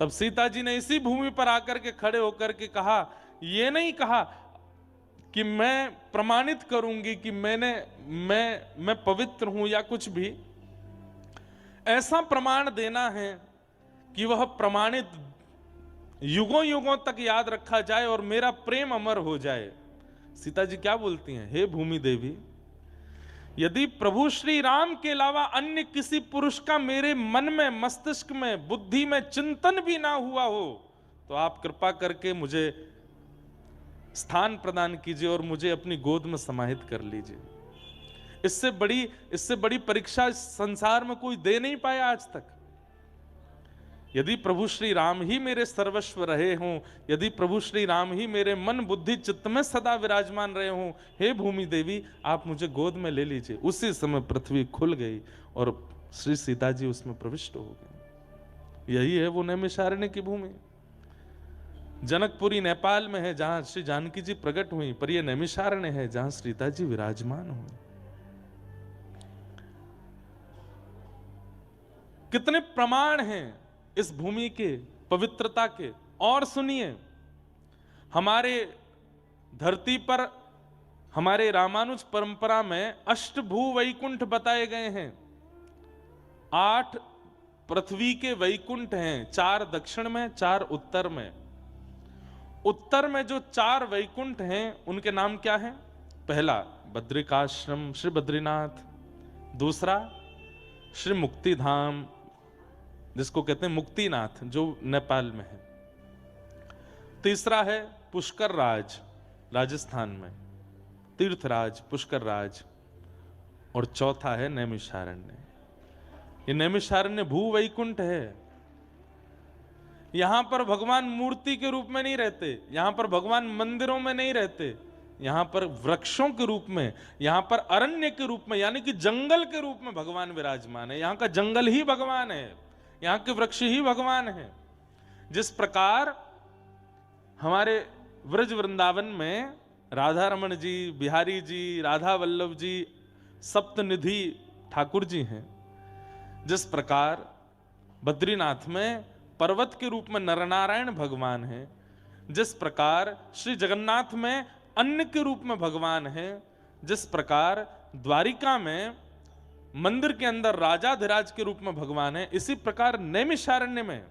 तब सीता जी ने इसी भूमि पर आकर के खड़े होकर के कहा, ये नहीं कहा कि मैं प्रमाणित करूंगी कि मैं पवित्र हूं या कुछ भी, ऐसा प्रमाण देना है कि वह प्रमाणित युगों युगों तक याद रखा जाए और मेरा प्रेम अमर हो जाए। सीता जी क्या बोलती हैं, हे भूमि देवी, यदि प्रभु श्री राम के अलावा अन्य किसी पुरुष का मेरे मन में, मस्तिष्क में, बुद्धि में चिंतन भी ना हुआ हो तो आप कृपा करके मुझे स्थान प्रदान कीजिए और मुझे अपनी गोद में समाहित कर लीजिए। इससे बड़ी परीक्षा इस संसार में कोई दे नहीं पाया आज तक। यदि प्रभु श्री राम ही मेरे सर्वस्व रहे हों, यदि प्रभु श्री राम ही मेरे मन बुद्धि चित्त में सदा विराजमान रहे हों, हे भूमि देवी आप मुझे गोद में ले लीजिए। उसी समय पृथ्वी खुल गई और श्री सीता जी उसमें प्रविष्ट हो गई। यही है वो नैमिषारण्य की भूमि। जनकपुरी नेपाल में है जहां श्री जानकी जी प्रकट हुई, पर यह नैमिषारण्य है जहां सीता जी विराजमान हुई। कितने प्रमाण हैं इस भूमि के पवित्रता के। और सुनिए, हमारे धरती पर हमारे रामानुज परंपरा में अष्टभू वैकुंठ बताए गए हैं। 8 पृथ्वी के वैकुंठ हैं, 4 दक्षिण में, 4 उत्तर में। उत्तर में जो 4 वैकुंठ हैं उनके नाम क्या हैं? पहला बद्रिकाश्रम श्री बद्रीनाथ, दूसरा श्री मुक्तिधाम जिसको कहते हैं मुक्तिनाथ जो नेपाल में है, तीसरा है पुष्कर राज राजस्थान में, तीर्थराज पुष्कर राज, और चौथा है नैमिषारण्य। ये नैमिषारण्य भू वैकुंठ है। यहां पर भगवान मूर्ति के रूप में नहीं रहते, यहां पर भगवान मंदिरों में नहीं रहते, यहां पर वृक्षों के रूप में, यहां पर अरण्य के रूप में यानी कि जंगल के रूप में भगवान विराजमान है। यहां का जंगल ही भगवान है, यहां के वृक्ष ही भगवान है। जिस प्रकार हमारे व्रज वृंदावन में राधा रमण जी, बिहारी जी, राधा वल्लभ जी, सप्तनिधि ठाकुर जी हैं, जिस प्रकार बद्रीनाथ में पर्वत के रूप में नरनारायण भगवान हैं, जिस प्रकार श्री जगन्नाथ में अन्न के रूप में भगवान हैं, जिस प्रकार द्वारिका में मंदिर के अंदर राजाधिराज के रूप में भगवान है, इसी प्रकार नैमिषारण्य में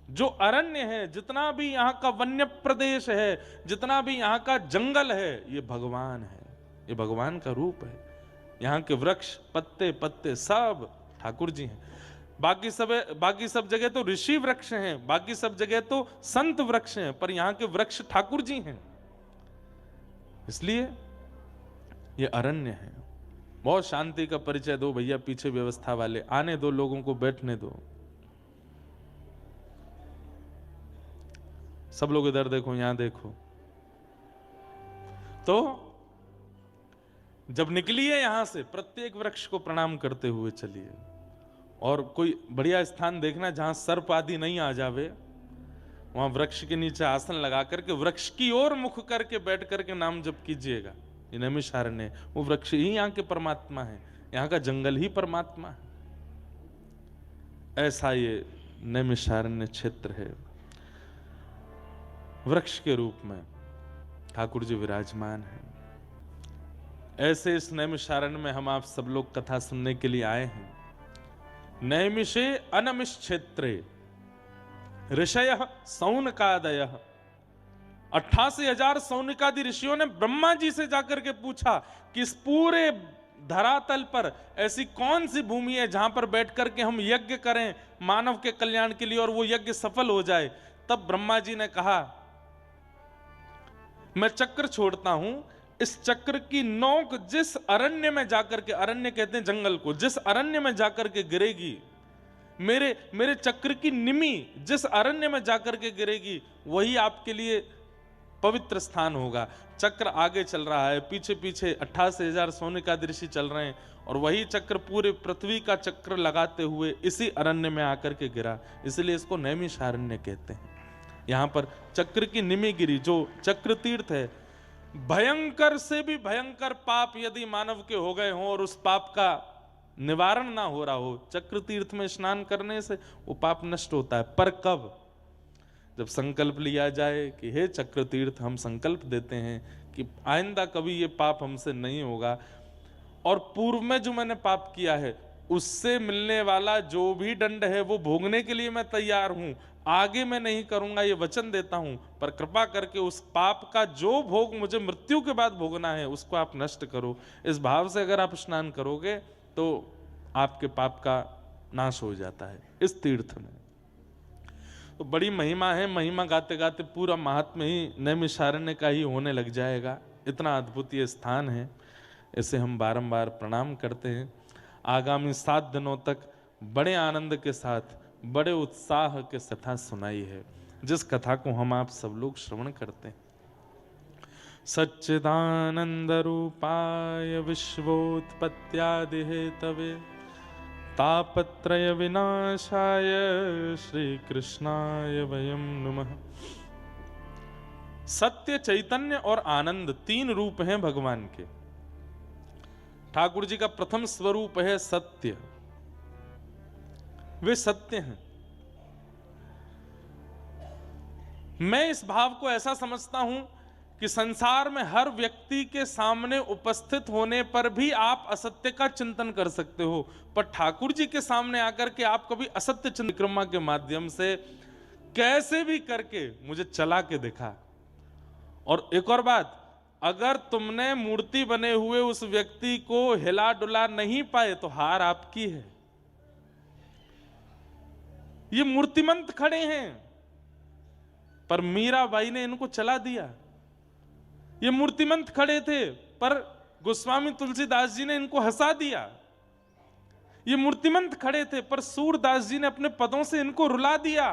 जो अरण्य है, जितना भी यहाँ का वन्य प्रदेश है, जितना भी यहाँ का जंगल है, ये भगवान है, ये भगवान का रूप है। यहाँ के वृक्ष पत्ते पत्ते सब ठाकुर जी हैं। बाकी सब जगह तो ऋषि वृक्ष हैं, बाकी सब जगह तो संत वृक्ष हैं, पर यहाँ के वृक्ष ठाकुर जी हैं, इसलिए ये अरण्य है। बहुत शांति का परिचय दो भैया, पीछे व्यवस्था वाले आने दो, लोगों को बैठने दो। सब लोग इधर देखो, यहां देखो। तो जब निकलिए यहां से, प्रत्येक वृक्ष को प्रणाम करते हुए चलिए, और कोई बढ़िया स्थान देखना जहां सर्प आदि नहीं आ जावे, वहां वृक्ष के नीचे आसन लगा करके वृक्ष की ओर मुख करके बैठ करके नाम जप कीजिएगा। ये नैमिषारण्य, वो वृक्ष ही यहाँ के परमात्मा है, यहाँ का जंगल ही परमात्मा है। ऐसा ये नैमिषारण्य क्षेत्र है। वृक्ष के रूप में ठाकुर जी विराजमान हैं। ऐसे इस नैमिषारण्य में हम आप सब लोग कथा सुनने के लिए आए हैं। नैमिषे अनमिष क्षेत्रे ऋषयः सौनकादयः, 88,000 सौनिकादि ऋषियों ने ब्रह्मा जी से जाकर के पूछा कि इस पूरे धरातल पर ऐसी कौन सी भूमि है जहां पर बैठ करके हम यज्ञ करें मानव के कल्याण के लिए और वो यज्ञ सफल हो जाए। तब ब्रह्मा जी ने कहा, मैं चक्र छोड़ता हूं, इस चक्र की नोक जिस अरण्य में जाकर के, अरण्य कहते हैं जंगल को, जिस अरण्य में जाकर के गिरेगी, मेरे चक्र की निमी जिस अरण्य में जाकर के गिरेगी, वही आपके लिए पवित्र स्थान होगा। चक्र आगे चल रहा है, पीछे पीछे 88,000 सोनिकादि ऋषि चल रहे हैं, और वही चक्र पूरे पृथ्वी का चक्र लगाते हुए इसी अरण्य में आकर के गिरा, इसलिए इसको नैमिषारण्य कहते हैं। यहां पर चक्र की निमी गिरी, जो चक्र तीर्थ है। भयंकर से भी भयंकर पाप यदि मानव के हो गए हों और उस पाप का निवारण ना हो रहा हो, चक्र तीर्थ में स्नान करने से वो पाप नष्ट होता है। पर कब? जब संकल्प लिया जाए कि हे चक्र तीर्थ, हम संकल्प देते हैं कि आइंदा कभी ये पाप हमसे नहीं होगा, और पूर्व में जो मैंने पाप किया है उससे मिलने वाला जो भी दंड है वो भोगने के लिए मैं तैयार हूं, आगे मैं नहीं करूंगा, ये वचन देता हूं, पर कृपा करके उस पाप का जो भोग मुझे मृत्यु के बाद भोगना है उसको आप नष्ट करो। इस भाव से अगर आप स्नान करोगे तो आपके पाप का नाश हो जाता है इस तीर्थ में। तो बड़ी महिमा है, महिमा गाते गाते पूरा महात्म्य ही नैमिषारण्य का ही होने लग जाएगा। इतना अद्भुत ये स्थान है, इसे हम बारंबार प्रणाम करते हैं। आगामी 7 दिनों तक बड़े आनंद के साथ, बड़े उत्साह के कथा सुनाई है, जिस कथा को हम आप सब लोग श्रवण करते हैं। सच्चिदानंद रूपाय विश्वोत्पत्त्यादि हेतवे तापत्रय विनाशाय श्री कृष्णाय वयं नमः। सत्य, चैतन्य और आनंद 3 रूप हैं भगवान के। ठाकुर जी का प्रथम स्वरूप है सत्य, वे सत्य हैं। मैं इस भाव को ऐसा समझता हूं कि संसार में हर व्यक्ति के सामने उपस्थित होने पर भी आप असत्य का चिंतन कर सकते हो, पर ठाकुर जी के सामने आकर के आप कभी असत्य चिंतन के माध्यम से कैसे भी करके मुझे चला के दिखा। और एक और बात, अगर तुमने मूर्ति बने हुए उस व्यक्ति को हिला डुला नहीं पाए तो हार आपकी है। ये मूर्तिमंत खड़े हैं पर मीराबाई ने इनको चला दिया। ये मूर्तिमंत खड़े थे पर गोस्वामी तुलसीदास जी ने इनको हंसा दिया। ये मूर्तिमंत खड़े थे पर सूरदास जी ने अपने पदों से इनको रुला दिया।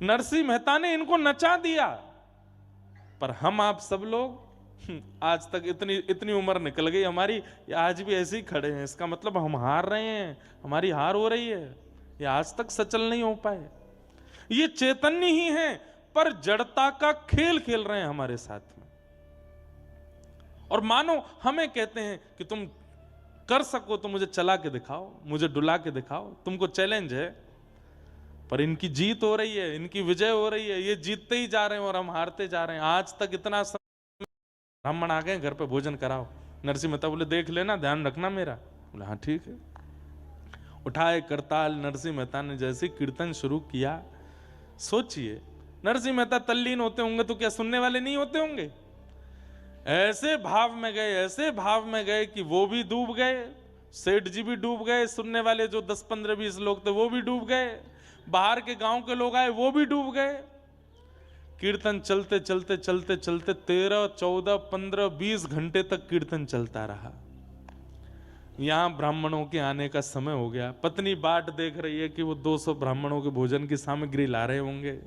नरसिंह मेहता ने इनको नचा दिया। पर हम आप सब लोग आज तक इतनी उम्र निकल गई हमारी, आज भी ऐसे ही खड़े हैं। इसका मतलब हम हार रहे हैं, हमारी हार हो रही है, ये आज तक सचल नहीं हो पाए। ये चैतन्य ही हैं पर जड़ता का खेल खेल रहे हैं हमारे साथ में। और मानो हमें कहते हैं कि तुम कर सको तो मुझे चला के दिखाओ, मुझे डुला के दिखाओ, तुमको चैलेंज है। पर इनकी जीत हो रही है, इनकी विजय हो रही है, ये जीतते ही जा रहे हैं और हम हारते जा रहे हैं। आज तक इतना ब्राह्मण आ गए घर पे भोजन कराओ, नरसिंह मेहता बोले देख लेना, ध्यान रखना मेरा। बोले हाँ ठीक है। उठाए करताल, नरसिंह मेहता ने जैसे कीर्तन शुरू किया, सोचिए नरसिंह मेहता तल्लीन होते होंगे तो क्या सुनने वाले नहीं होते होंगे? ऐसे भाव में गए, ऐसे भाव में गए कि वो भी डूब गए, सेठ जी भी डूब गए, सुनने वाले जो 10, 15, 20 लोग थे वो भी डूब गए, बाहर के गांव के लोग आए वो भी डूब गए। कीर्तन चलते चलते चलते चलते 13, 14, 15, 20 घंटे तक कीर्तन चलता रहा। यहां ब्राह्मणों के आने का समय हो गया। पत्नी बाट देख रही है कि वो 200 ब्राह्मणों के भोजन की सामग्री ला रहे होंगे।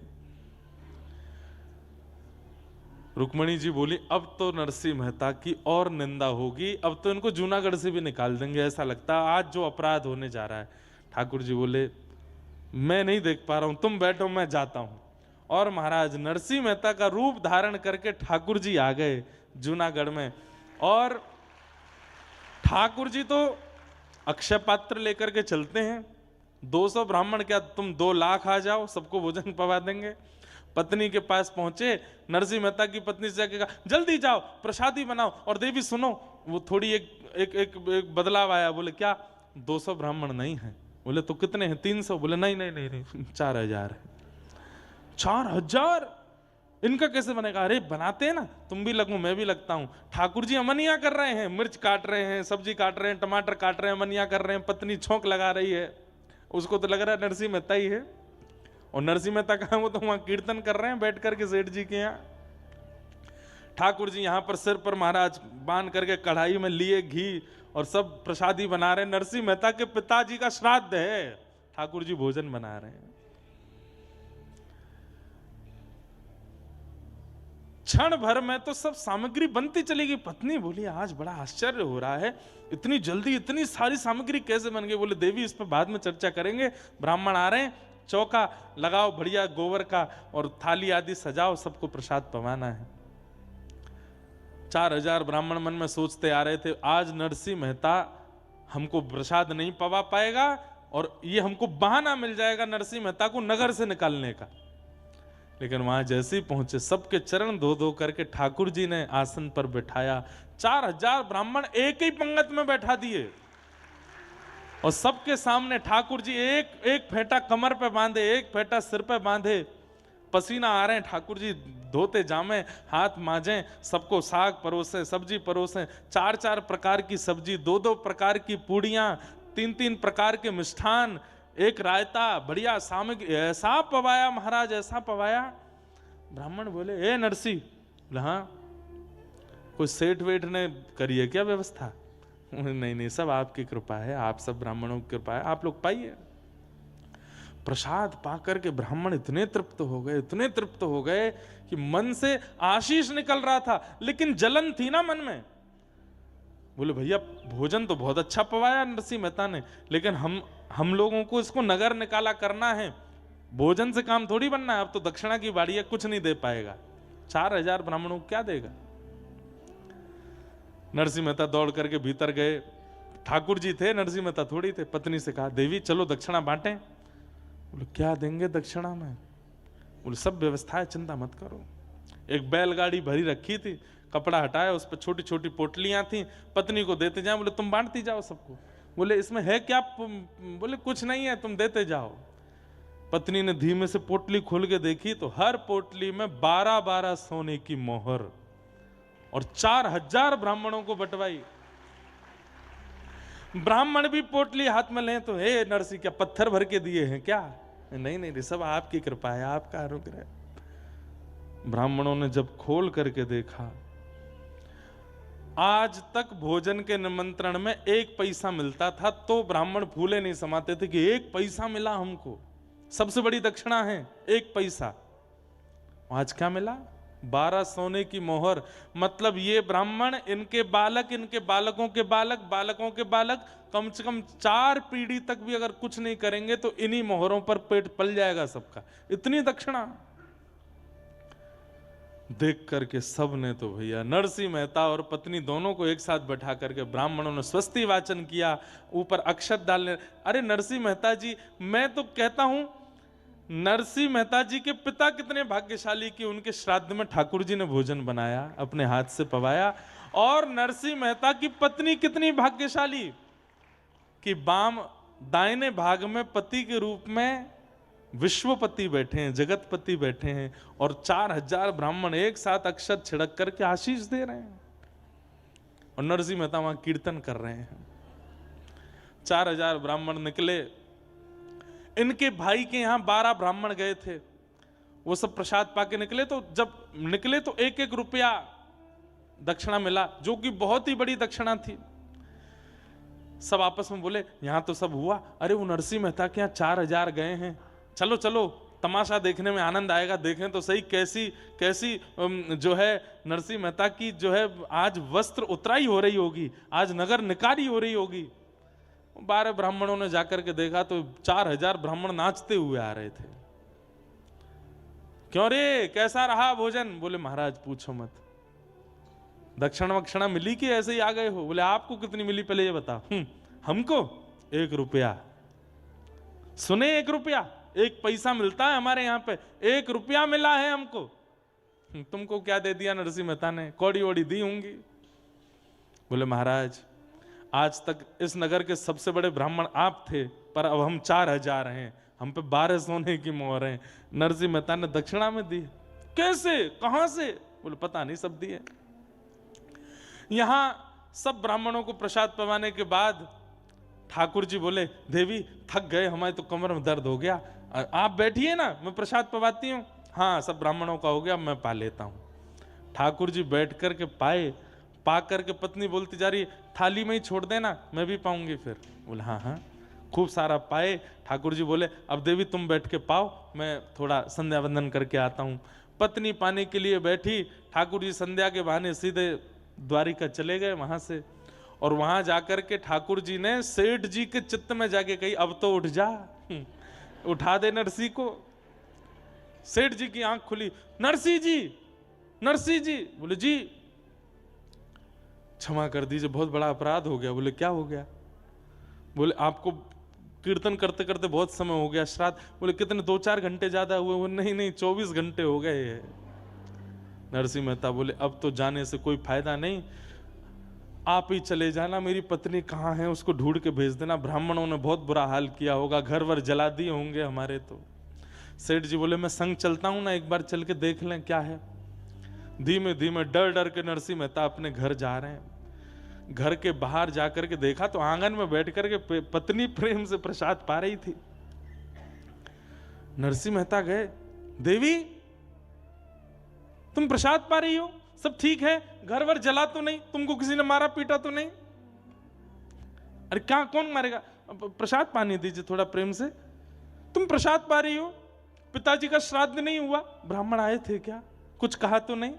रुक्मणी जी बोली अब तो नरसिंह मेहता की और निंदा होगी, अब तो इनको जूनागढ़ से भी निकाल देंगे, ऐसा लगता है आज जो अपराध होने जा रहा है। ठाकुर जी बोले मैं नहीं देख पा रहा हूं, तुम बैठो मैं जाता हूं। और महाराज नरसिंह मेहता का रूप धारण करके ठाकुर जी आ गए जूनागढ़ में। और ठाकुर जी तो अक्षय पात्र लेकर के चलते हैं। 200 ब्राह्मण क्या, तुम 2 लाख आ जाओ, सबको भोजन पवा देंगे। पत्नी के पास पहुंचे, नरसिंह मेहता की पत्नी से जाके कहा जल्दी जाओ प्रसादी बनाओ। और देवी सुनो, वो थोड़ी एक बदलाव आया। बोले क्या? 200 ब्राह्मण नहीं है। बोले तो कितने हैं? 300। बोले नहीं नहीं नहीं नहीं 4000 है। 4000 इनका कैसे बनेगा? अरे बनाते हैं ना, तुम भी लगो मैं भी लगता हूं। ठाकुर जी अमनिया कर रहे हैं, मिर्च काट रहे हैं, सब्जी काट रहे हैं, टमाटर काट रहे हैं, अमनिया कर रहे हैं। पत्नी छोंक लगा रही है, उसको तो लग रहा है नरसिंह मेहता ही है। और नरसिंह मेहता कहां, वो तो वहां कीर्तन कर रहे हैं बैठ करके सेठ जी के यहाँ। ठाकुर जी यहां पर सिर पर महाराज बांध करके कढ़ाई में लिए घी और सब प्रसादी बना रहे हैं। नरसिंह मेहता के पिताजी का श्राद्ध है, ठाकुर जी भोजन बना रहे हैं। क्षण भर में तो सब सामग्री बनती चली गई। पत्नी बोली आज बड़ा आश्चर्य हो रहा है, इतनी जल्दी इतनी सारी सामग्री कैसे बन गई? बोले देवी इस पर बाद में चर्चा करेंगे, ब्राह्मण आ रहे हैं, चौका लगाओ बढ़िया गोबर का और थाली आदि सजाओ, सबको प्रसाद पवाना है। 4000 ब्राह्मण मन में सोचते आ रहे थे आज नरसिंह मेहता हमको प्रसाद नहीं पवा पाएगा, और ये हमको बहाना मिल जाएगा नरसिंह मेहता को नगर से निकालने का। लेकिन वहां जैसे ही पहुंचे, सबके चरण धो धो करके ठाकुर जी ने आसन पर बैठाया। 4000 ब्राह्मण एक ही पंगत में बैठा दिए और सबके सामने ठाकुर जी एक एक फेंटा कमर पे बांधे, एक फेंटा सिर पे बांधे, पसीना आ रहे हैं, ठाकुर जी धोते जामे, हाथ मांजे, सबको साग परोसे, सब्जी परोसे, 4-4 प्रकार की सब्जी, 2-2 प्रकार की पूड़ियां, 3-3 प्रकार के मिष्ठान, एक रायता, बढ़िया सामग्री, ऐसा पवाया महाराज, ऐसा पवाया। ब्राह्मण बोले, ए नरसी, बोले हाँ, कोई सेठ वेठ ने करी है क्या व्यवस्था? नहीं नहीं, सब आपकी कृपा है, आप सब ब्राह्मणों की कृपा है, आप लोग पाइए। प्रसाद पाकर के ब्राह्मण इतने तृप्त हो गए, इतने तृप्त हो गए कि मन से आशीष निकल रहा था, लेकिन जलन थी ना मन में। बोले भैया भोजन तो बहुत अच्छा पवाया नरसिंह मेहता ने, लेकिन हम लोगों को इसको नगर निकाला करना है, भोजन से काम थोड़ी बनना है, अब तो दक्षिणा की बाड़ी है, कुछ नहीं दे पाएगा। 4000 ब्राह्मणों को क्या देगा? नरसिंह मेहता दौड़ करके भीतर गए। ठाकुर जी थे, नरसिंह मेहता थोड़ी थे। पत्नी से कहा, देवी चलो दक्षिणा बांटें। बोले क्या देंगे दक्षिणा में? बोले सब व्यवस्था है, चिंता मत करो। एक बैलगाड़ी भरी रखी थी, कपड़ा हटाया, उस पर छोटी छोटी पोटलियां थी, पत्नी को देते जाओ। बोले तुम बांटती जाओ सबको। बोले इसमें है क्या? बोले कुछ नहीं है, तुम देते जाओ। पत्नी ने धीमे से पोटली खोल के देखी तो हर पोटली में 12-12 सोने की मोहर और 4000 ब्राह्मणों को बंटवाई। ब्राह्मण भी पोटली हाथ में लें तो हे नरसिंह क्या पत्थर भर के दिए हैं क्या? नहीं नहीं, सब आपकी कृपा है, आपका अनुग्रह। ब्राह्मणों ने जब खोल करके देखा, आज तक भोजन के निमंत्रण में 1 पैसा मिलता था तो ब्राह्मण फूले नहीं समाते थे कि 1 पैसा मिला हमको, सबसे बड़ी दक्षिणा है 1 पैसा। आज क्या मिला? 12 सोने की मोहर। मतलब ये ब्राह्मण, इनके बालक, इनके बालकों के बालक, बालकों के बालक, कम से कम 4 पीढ़ी तक भी अगर कुछ नहीं करेंगे तो इन्हीं मोहरों पर पेट पल जाएगा सबका। इतनी दक्षिणा देख करके सब ने तो भैया नरसिंह मेहता और पत्नी दोनों को एक साथ बैठा करके ब्राह्मणों ने स्वस्ति वाचन किया, ऊपर अक्षत डालने। अरे नरसिंह मेहता जी, मैं तो कहता हूं नरसिंह मेहता जी के पिता कितने भाग्यशाली कि उनके श्राद्ध में ठाकुर जी ने भोजन बनाया, अपने हाथ से पवाया। और नरसिंह मेहता की पत्नी कितनी भाग्यशाली कि दाहिने भाग में पति के रूप में विश्वपति बैठे हैं, जगतपति बैठे हैं, और 4000 ब्राह्मण एक साथ अक्षत छिड़क करके आशीष दे रहे हैं और नरसिंह मेहता वहां कीर्तन कर रहे हैं। 4000 ब्राह्मण निकले। इनके भाई के यहां 12 ब्राह्मण गए थे, वो सब प्रसाद पाके निकले। तो जब निकले तो 1-1 रुपया दक्षिणा मिला, जो कि बहुत ही बड़ी दक्षिणा थी। सब आपस में बोले यहां तो सब हुआ, अरे वो नरसिंह मेहता के यहां 4000 गए हैं, चलो चलो तमाशा देखने में आनंद आएगा, देखें तो सही कैसी जो है नरसिंह मेहता की जो है आज वस्त्र उतराई हो रही होगी, आज नगर निकारी हो रही होगी। 12 ब्राह्मणों ने जाकर के देखा तो 4000 ब्राह्मण नाचते हुए आ रहे थे। क्यों रे, कैसा रहा भोजन? बोले महाराज पूछो मत, दक्षिणा वक्षिणा मिली कि ऐसे ही आ गए हो? बोले आपको कितनी मिली पहले ये बताओ। हमको 1 रुपया। सुने 1 रुपया? 1 पैसा मिलता है हमारे यहाँ पे, 1 रुपया मिला है हमको। तुमको क्या दे दिया नरसिंह मेहता ने? कौड़ी वोड़ी दी होंगी। बोले महाराज आज तक इस नगर के सबसे बड़े ब्राह्मण आप थे, पर अब हम 4000 हैं, हम पे 12 सोने की मोहर हैं। नरसिंह मेहता ने दक्षिणा में दी। कैसे, कहां से? बोले पता नहीं, सब दिए। यहां सब ब्राह्मणों को प्रसाद पवाने के बाद ठाकुर जी बोले देवी थक गए, हमारे तो कमर में दर्द हो गया, आप बैठिए ना, मैं प्रसाद पवाती हूँ। हाँ सब ब्राह्मणों का हो गया, मैं पा लेता हूँ। ठाकुर जी बैठ करके पाए, पा करके पत्नी बोलती जा रही थाली में ही छोड़ देना, मैं भी पाऊंगी फिर। बोले हाँ हाँ, खूब सारा पाए। ठाकुर जी बोले अब देवी तुम बैठ के पाओ, मैं थोड़ा संध्या वंदन करके आता हूँ। पत्नी पाने के लिए बैठी, ठाकुर जी संध्या के बहाने सीधे द्वारिका चले गए वहां से। और वहां जाकर के ठाकुर जी ने सेठ जी के चित्त में जाके कही अब तो उठ जा, उठा दे नरसिंह को। सेठ जी की आंख खुली, नरसिंह जी, नरसिंह जी। बोले जी क्षमा कर दीजिए, बहुत बड़ा अपराध हो गया। बोले क्या हो गया? बोले आपको कीर्तन करते करते बहुत समय हो गया, श्राद्ध। बोले कितने, 2-4 घंटे ज्यादा हुए? वो नहीं नहीं 24 घंटे हो गए हैं। नरसिंह मेहता बोले अब तो जाने से कोई फायदा नहीं, आप ही चले जाना, मेरी पत्नी कहाँ है उसको ढूंढ के भेज देना, ब्राह्मणों ने बहुत बुरा हाल किया होगा, घर वर जला दिए होंगे हमारे। तो सेठ जी बोले मैं संग चलता हूं ना, एक बार चल के देख लें क्या है। धीमे धीमे डर डर के नरसिंह मेहता अपने घर जा रहे हैं। घर के बाहर जाकर के देखा तो आंगन में बैठ करके पत्नी प्रेम से प्रसाद पा रही थी। नरसिंह मेहता गए, देवी तुम प्रसाद पा रही हो, सब ठीक है, घर वर जला तो नहीं, तुमको किसी ने मारा पीटा तो नहीं? अरे क्या, कौन मारेगा, प्रसाद पानी दीजिए थोड़ा प्रेम से। तुम प्रसाद पा रही हो, पिताजी का श्राद्ध नहीं हुआ, ब्राह्मण आए थे क्या, कुछ कहा तो नहीं?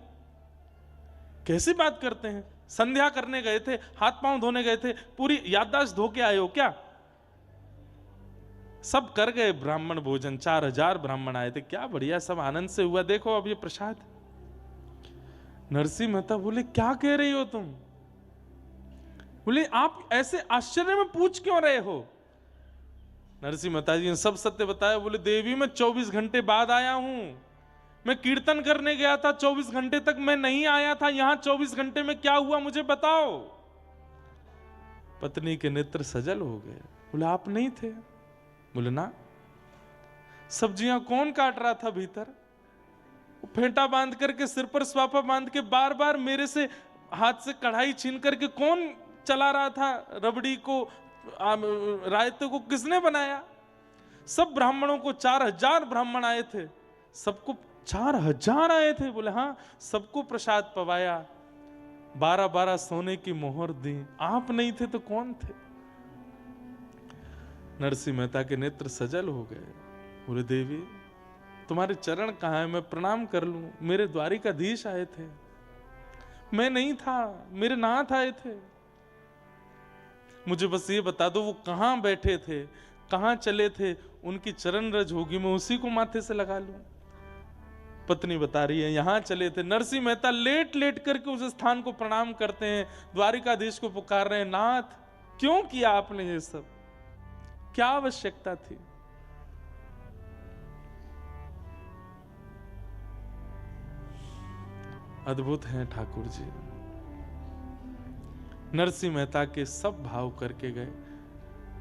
कैसी बात करते हैं, संध्या करने गए थे, हाथ पांव धोने गए थे, पूरी याददाश्त धो के आए हो क्या? सब कर गए ब्राह्मण भोजन, 4000 ब्राह्मण आए थे, क्या बढ़िया, सब आनंद से हुआ, देखो अब ये प्रसाद। नरसिंह मेहता बोले क्या कह रही हो तुम? बोले आप ऐसे आश्चर्य में पूछ क्यों रहे हो? नरसिंह मेहता जी ने सब सत्य बताया। बोले देवी मैं 24 घंटे बाद आया हूं, मैं कीर्तन करने गया था, 24 घंटे तक मैं नहीं आया था, यहां 24 घंटे में क्या हुआ मुझे बताओ। पत्नी के नेत्र सजल हो गए। बोले आप नहीं थे? बोले ना। सब्जियां कौन काट रहा था भीतर? फेंटा बांध करके, सिर पर स्वापा बांध के, बार बार मेरे से हाथ से कढ़ाई छीन करके कौन चला रहा था? रबड़ी को, रायते को किसने बनाया? सब ब्राह्मणों को, 4000 ब्राह्मण आए थे, सबको 4000 आए थे। बोले हाँ, सबको प्रसाद पवाया, 12-12 सोने की मोहर दी, आप नहीं थे तो कौन थे? नरसिंह मेहता के नेत्र सजल हो गए। बोले देवी तुम्हारे चरण कहाँ है, मैं प्रणाम कर लूं? मेरे द्वारिकाधीश आए थे, मैं नहीं था, मेरे नाथ आए थे, मुझे बस ये बता दो वो कहां बैठे थे, कहां चले थे, उनकी चरण रज होगी, मैं उसी को माथे से लगा लूं। पत्नी बता रही है यहां चले थे। नरसिंह मेहता लेट लेट करके उस स्थान को प्रणाम करते हैं, द्वारिकाधीश को पुकार रहे हैं, नाथ क्यों किया आपने ये सब, क्या आवश्यकता थी? अद्भुत हैं ठाकुर जी। नरसिंह मेहता के सब भाव करके गए।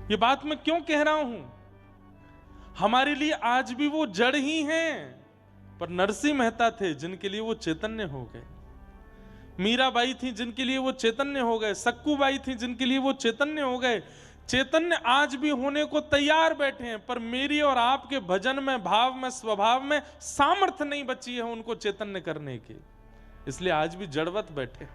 ये बात मैं क्यों कह रहा हूं? हमारे लिए आज भी वो जड़ ही हैं, पर नरसिंह मेहता थे जिनके लिए वो चैतन्य हो गए। मीराबाई थी जिनके लिए वो चैतन्य हो गए, सक्कूबाई थी जिनके लिए वो चैतन्य हो गए। चैतन्य आज भी होने को तैयार बैठे हैं, पर मेरी और आपके भजन में, भाव में, स्वभाव में सामर्थ्य नहीं बची है उनको चैतन्य करने की, इसलिए आज भी जड़वत बैठे।